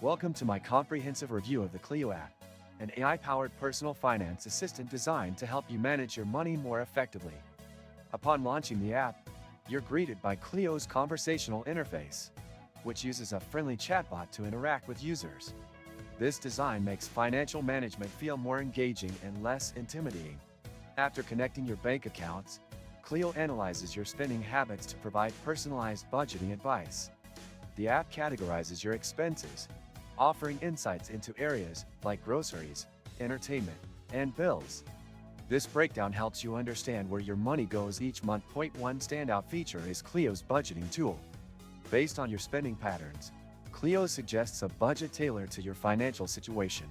Welcome to my comprehensive review of the Cleo app, an AI-powered personal finance assistant designed to help you manage your money more effectively. Upon launching the app, you're greeted by Cleo's conversational interface, which uses a friendly chatbot to interact with users. This design makes financial management feel more engaging and less intimidating. After connecting your bank accounts, Cleo analyzes your spending habits to provide personalized budgeting advice. The app categorizes your expenses, offering insights into areas like groceries, entertainment, and bills. This breakdown helps you understand where your money goes each month. One standout feature is Cleo's budgeting tool. Based on your spending patterns, Cleo suggests a budget tailored to your financial situation.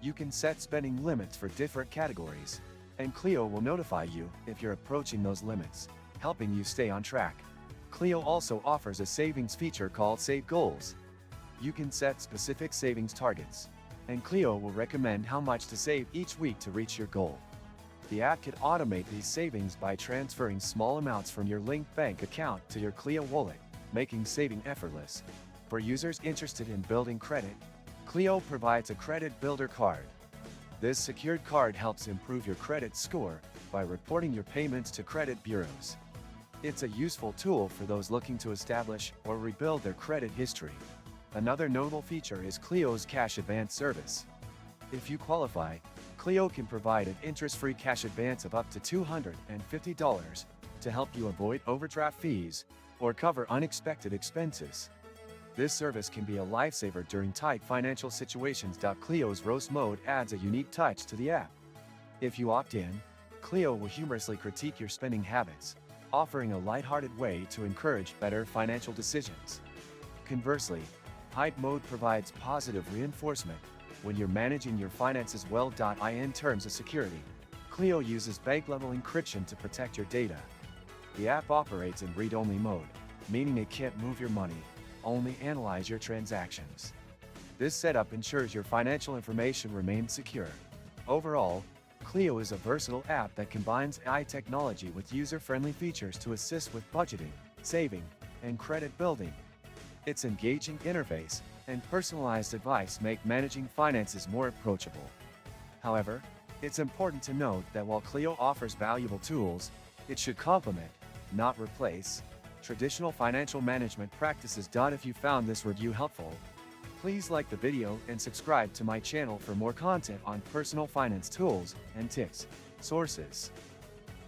You can set spending limits for different categories, and Cleo will notify you if you're approaching those limits, helping you stay on track. Cleo also offers a savings feature called Save Goals. You can set specific savings targets, and Cleo will recommend how much to save each week to reach your goal. The app can automate these savings by transferring small amounts from your linked bank account to your Cleo wallet, making saving effortless. For users interested in building credit, Cleo provides a credit builder card. This secured card helps improve your credit score by reporting your payments to credit bureaus. It's a useful tool for those looking to establish or rebuild their credit history. Another notable feature is Cleo's cash advance service. If you qualify, Cleo can provide an interest-free cash advance of up to $250 to help you avoid overdraft fees or cover unexpected expenses. This service can be a lifesaver during tight financial situations. Cleo's roast mode adds a unique touch to the app. If you opt in, Cleo will humorously critique your spending habits, offering a lighthearted way to encourage better financial decisions. Conversely, Hype mode provides positive reinforcement when you're managing your finances well. In terms of security, Cleo uses bank-level encryption to protect your data. The app operates in read-only mode, meaning it can't move your money, only analyze your transactions. This setup ensures your financial information remains secure. Overall, Cleo is a versatile app that combines AI technology with user-friendly features to assist with budgeting, saving, and credit building. Its engaging interface and personalized advice make managing finances more approachable. However, it's important to note that while Cleo offers valuable tools, it should complement, not replace, traditional financial management practices. If you found this review helpful, please like the video and subscribe to my channel for more content on personal finance tools and tips. Sources.